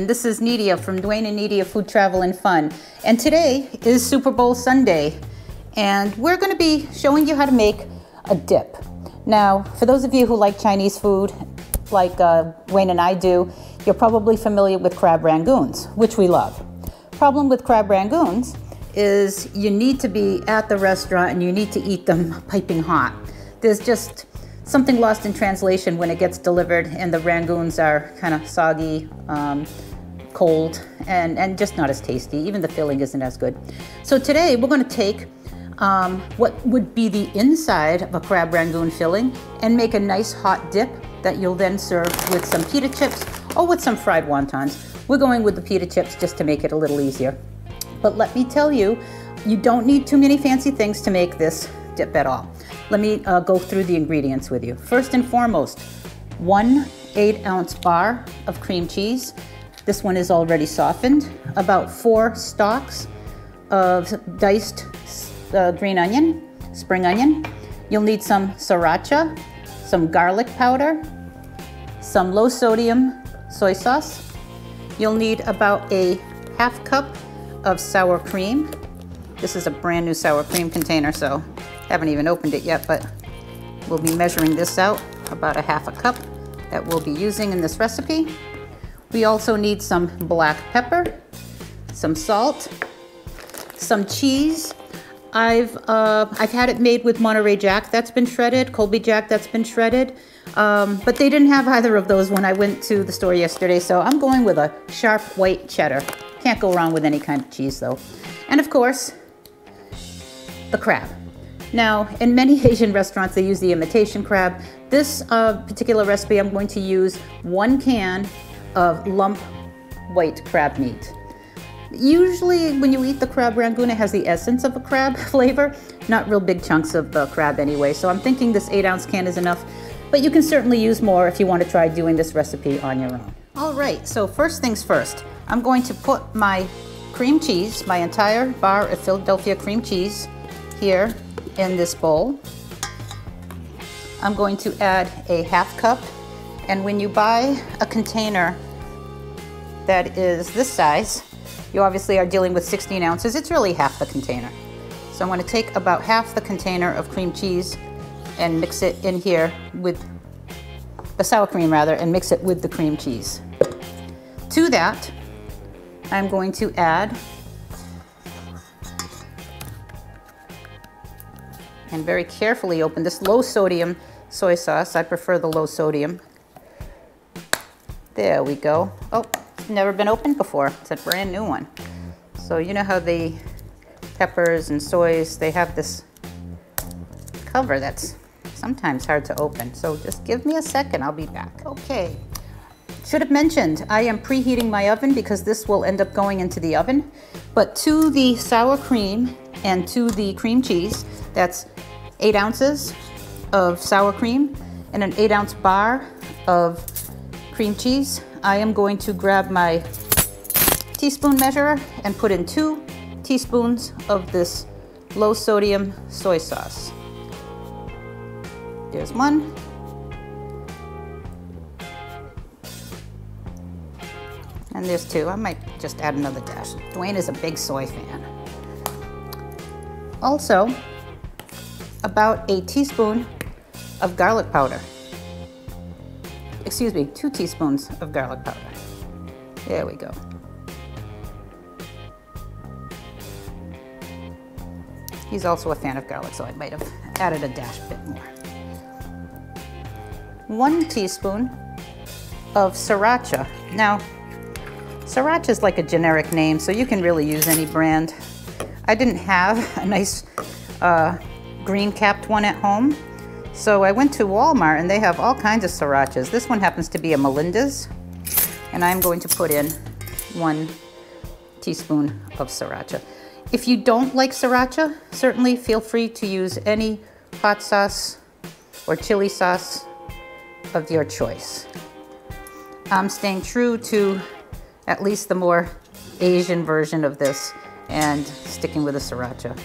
and this is Nidia from Dwayne and Nidia Food, Travel, and Fun. And today is Super Bowl Sunday, and we're going to be showing you how to make a dip. Now, for those of you who like Chinese food, like Wayne and I do, you're probably familiar with crab rangoons, which we love. Problem with crab rangoons is you need to be at the restaurant and you need to eat them piping hot. There's just something lost in translation when it gets delivered and the rangoons are kind of soggy, cold, and just not as tasty. Even the filling isn't as good. So today we're going to take what would be the inside of a crab rangoon filling and make a nice hot dip that you'll then serve with some pita chips or with some fried wontons. We're going with the pita chips just to make it a little easier. But let me tell you, you don't need too many fancy things to make this dip at all. Let me go through the ingredients with you. First and foremost, 1 8-ounce bar of cream cheese. This one is already softened. About 4 stalks of diced green onion, spring onion. You'll need some sriracha, some garlic powder, some low sodium soy sauce. You'll need about a ½ cup of sour cream. This is a brand new sour cream container, so haven't even opened it yet, but we'll be measuring this out, about a ½ cup that we'll be using in this recipe. We also need some black pepper, some salt, some cheese. I've had it made with Monterey Jack that's been shredded, Colby Jack that's been shredded, but they didn't have either of those when I went to the store yesterday, so I'm going with a sharp white cheddar. Can't go wrong with any kind of cheese though. And of course, the crab. Now, in many Asian restaurants, they use the imitation crab. This particular recipe, I'm going to use 1 can of lump white crab meat. Usually, when you eat the crab rangoon, it has the essence of a crab flavor, not real big chunks of the crab anyway. So I'm thinking this 8-ounce can is enough, but you can certainly use more if you want to try doing this recipe on your own. All right, so first things first, I'm going to put my cream cheese, my entire bar of Philadelphia cream cheese here in this bowl. I'm going to add a ½ cup, and when you buy a container that is this size, you obviously are dealing with 16 ounces. It's really half the container. So I'm going to take about half the container of cream cheese and mix it in here with the sour cream rather, and mix it with the cream cheese. To that, I'm going to add, and very carefully open, this low sodium soy sauce. I prefer the low sodium. There we go. Oh, never been opened before. It's a brand new one. So you know how the peppers and soys, they have this cover that's sometimes hard to open. So just give me a second, I'll be back. Okay. Should have mentioned, I am preheating my oven because this will end up going into the oven. But to the sour cream and to the cream cheese, that's 8 ounces of sour cream and an 8-ounce bar of cream cheese. I am going to grab my teaspoon measurer and put in 2 teaspoons of this low sodium soy sauce. There's 1. And there's 2. I might just add another dash. Dwayne is a big soy fan. Also, about a teaspoon of garlic powder. Excuse me, 2 teaspoons of garlic powder. There we go. He's also a fan of garlic, so I might have added a dash bit more. 1 teaspoon of sriracha. Now, sriracha is like a generic name, so you can really use any brand. I didn't have a nice green capped one at home, so I went to Walmart and they have all kinds of srirachas. This one happens to be a Melinda's, and I'm going to put in 1 teaspoon of sriracha. If you don't like sriracha, certainly feel free to use any hot sauce or chili sauce of your choice. I'm staying true to at least the more Asian version of this and sticking with the sriracha.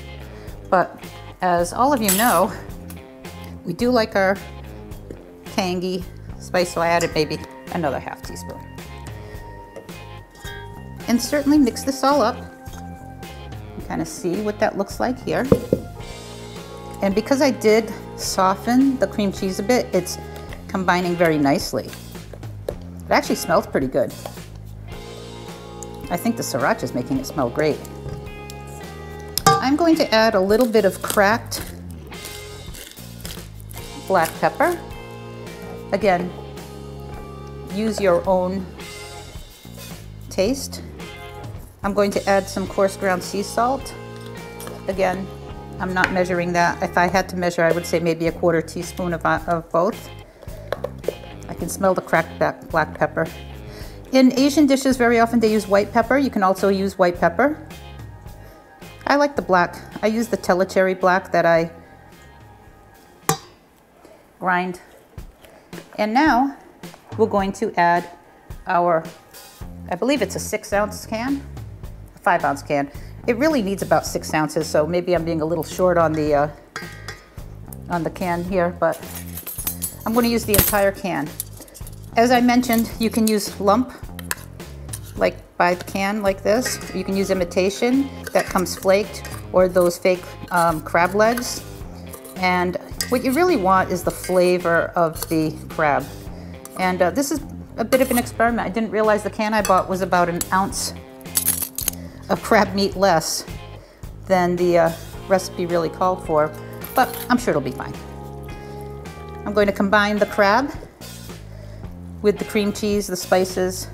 But as all of you know, we do like our tangy spice, so I added maybe another ½ teaspoon. and certainly mix this all up. Kind of see what that looks like here. And because I did soften the cream cheese a bit, it's combining very nicely. It actually smells pretty good. I think the sriracha is making it smell great. I'm going to add a little bit of cracked black pepper. Again, use your own taste. I'm going to add some coarse ground sea salt. Again, I'm not measuring that. If I had to measure, I would say maybe a 1/4 teaspoon of both. I can smell the cracked black pepper. In Asian dishes, very often they use white pepper. You can also use white pepper. I like the black. I use the Telecherry black that I grind. And now we're going to add our, I believe it's a 6-ounce can, a 5-ounce can. It really needs about 6 ounces, so maybe I'm being a little short on the can here, but I'm going to use the entire can. As I mentioned, you can use lump, like by the can like this. You can use imitation that comes flaked, or those fake crab legs. And what you really want is the flavor of the crab. And this is a bit of an experiment. I didn't realize the can I bought was about 1 ounce of crab meat less than the recipe really called for, but I'm sure it'll be fine. I'm going to combine the crab with the cream cheese, the spices.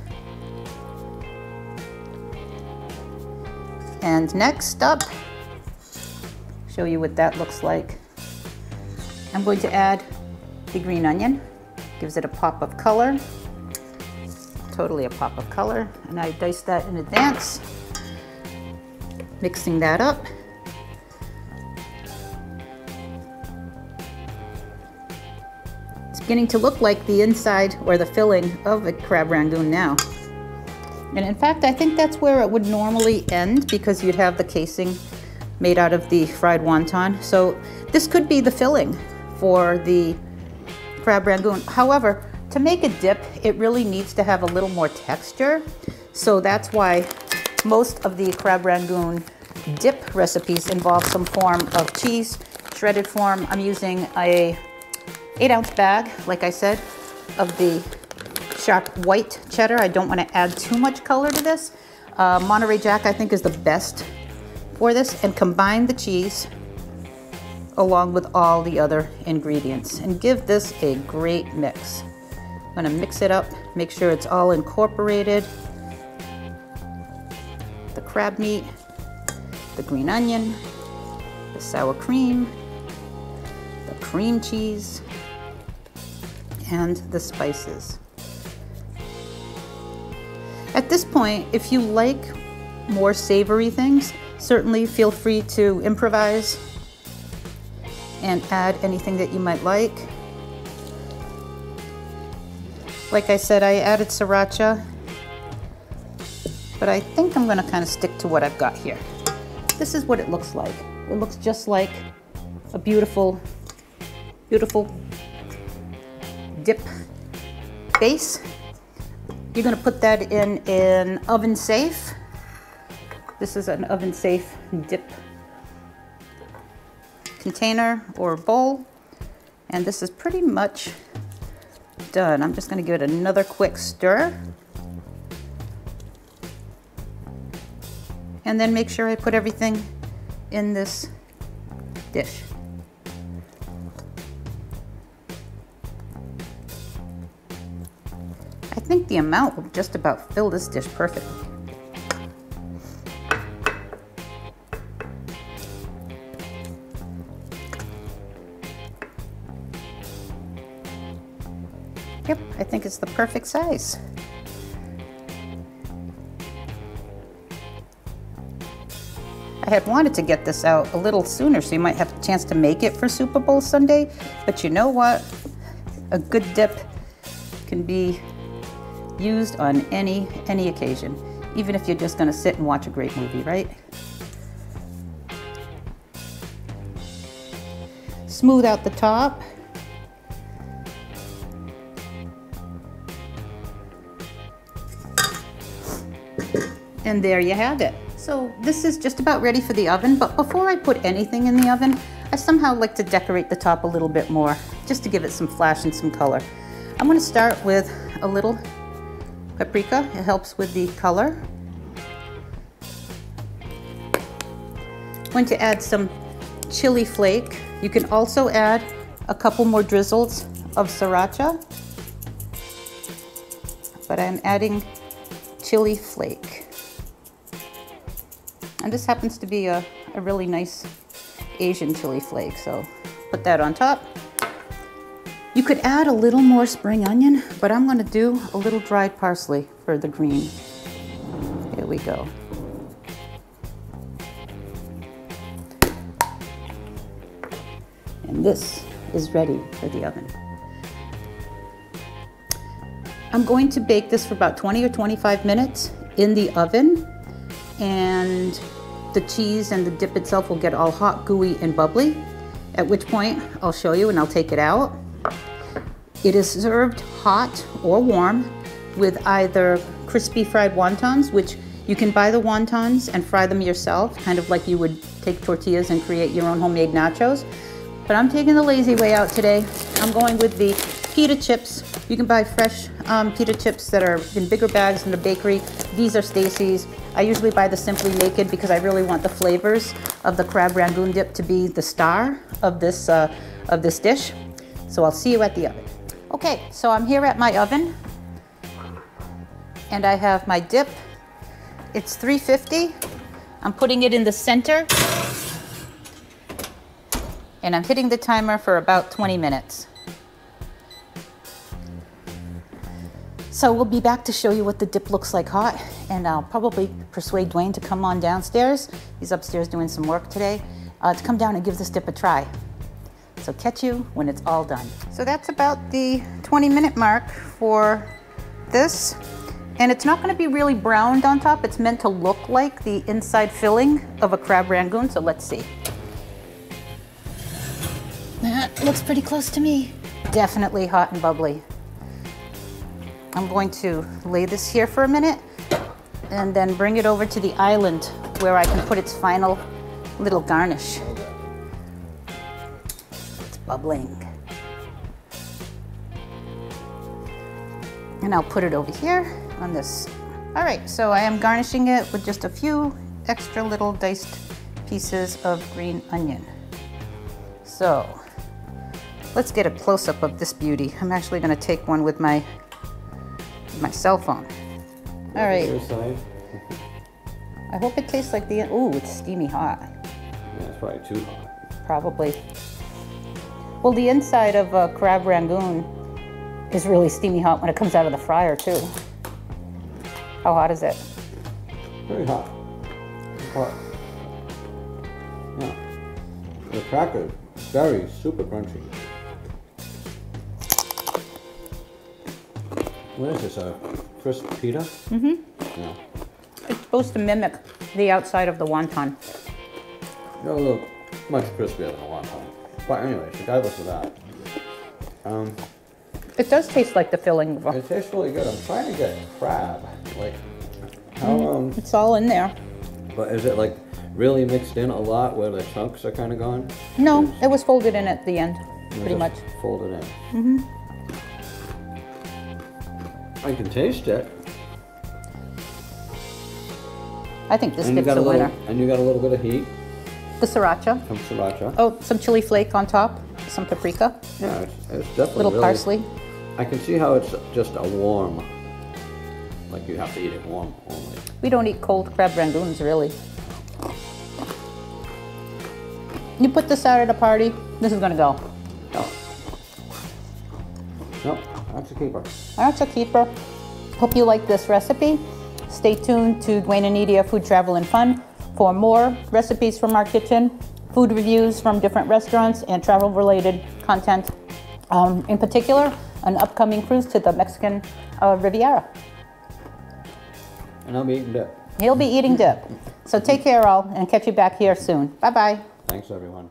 And next up, show you what that looks like. I'm going to add the green onion. Gives it a pop of color, totally a pop of color, and I diced that in advance. Mixing that up. It's beginning to look like the inside or the filling of a crab rangoon now. And in fact, I think that's where it would normally end, because you'd have the casing made out of the fried wonton. So this could be the filling for the crab rangoon. However, to make a dip, it really needs to have a little more texture. So that's why most of the crab rangoon dip recipes involve some form of cheese, shredded form. I'm using a 8-ounce bag, like I said, of the sharp white cheddar. I don't want to add too much color to this. Monterey Jack, I think, is the best for this. And combine the cheese along with all the other ingredients and give this a great mix. I'm going to mix it up, make sure it's all incorporated. The crab meat, the green onion, the sour cream, the cream cheese, and the spices. At this point, if you like more savory things, certainly feel free to improvise and add anything that you might like. Like I said, I added sriracha, but I think I'm gonna kind of stick to what I've got here. This is what it looks like. It looks just like a beautiful, beautiful dip base. You're gonna put that in an oven safe. This is an oven safe dip container or bowl, and this is pretty much done. I'm just going to give it another quick stir, and then make sure I put everything in this dish. I think the amount will just about fill this dish perfectly. Yep, I think it's the perfect size. I had wanted to get this out a little sooner so you might have a chance to make it for Super Bowl Sunday, but you know what? A good dip can be used on any occasion, even if you're just going to sit and watch a great movie, right? Smooth out the top. And there you have it. So this is just about ready for the oven, but before I put anything in the oven, I somehow like to decorate the top a little bit more, just to give it some flash and some color. I'm gonna start with a little paprika. It helps with the color. I'm going to add some chili flake. You can also add a couple more drizzles of sriracha, but I'm adding chili flake. And this happens to be a really nice Asian chili flake, so put that on top. You could add a little more spring onion, but I'm gonna do a little dried parsley for the green. Here we go. And this is ready for the oven. I'm going to bake this for about 20 or 25 minutes in the oven, and the cheese and the dip itself will get all hot, gooey, and bubbly, at which point I'll show you and I'll take it out. It is served hot or warm with either crispy fried wontons, which you can buy the wontons and fry them yourself, kind of like you would take tortillas and create your own homemade nachos. But I'm taking the lazy way out today. I'm going with the pita chips. You can buy fresh pita chips that are in bigger bags in the bakery. These are Stacy's. I usually buy the Simply Naked because I really want the flavors of the crab Rangoon dip to be the star of this dish. So I'll see you at the oven. Okay, so I'm here at my oven and I have my dip. It's 350. I'm putting it in the center and I'm hitting the timer for about 20 minutes. So we'll be back to show you what the dip looks like hot, and I'll probably persuade Dwayne to come on downstairs. He's upstairs doing some work today, to come down and give this dip a try. So catch you when it's all done. So that's about the 20-minute mark for this. And it's not gonna be really browned on top. It's meant to look like the inside filling of a crab Rangoon, so let's see. That looks pretty close to me. Definitely hot and bubbly. I'm going to lay this here for a minute and then bring it over to the island where I can put its final little garnish. It's bubbling. And I'll put it over here on this. All right, so I am garnishing it with just a few extra little diced pieces of green onion. So let's get a close-up of this beauty. I'm actually gonna take one with my cell phone. All right. I hope it tastes like the, ooh, it's steamy hot. Yeah, it's probably too hot. Probably. Well, the inside of a crab Rangoon is really steamy hot when it comes out of the fryer too. How hot is it? Very hot. It's hot. Yeah. The cracker is very super crunchy. What is this, a crisp pita? Mm-hmm. Yeah. It's supposed to mimic the outside of the wonton. They're a little much crispier than a wonton. But anyways, regardless of that. It does taste like the filling. It tastes really good. I'm trying to get crab. Like, how, it's all in there. But is it like really mixed in a lot where the chunks are kind of gone? No, it was folded in at the end, pretty much. Folded in. Mm-hmm. I can taste it. I think this dip's a winner. And you got a little bit of heat. The sriracha. Some sriracha. Oh, some chili flake on top. Some paprika. Yeah, it's definitely little parsley. I can see how it's just a warm, like you have to eat it warm only. We don't eat cold crab Rangoons, really. You put this out at a party, this is gonna go. No. Nope, that's a keeper. That's a keeper. Hope you like this recipe. Stay tuned to Dwayne and Nidia Food, Travel, and Fun for more recipes from our kitchen, food reviews from different restaurants, and travel-related content. In particular, an upcoming cruise to the Mexican Riviera. And I'll be eating dip. He'll be eating dip. So take care all, and catch you back here soon. Bye-bye. Thanks, everyone.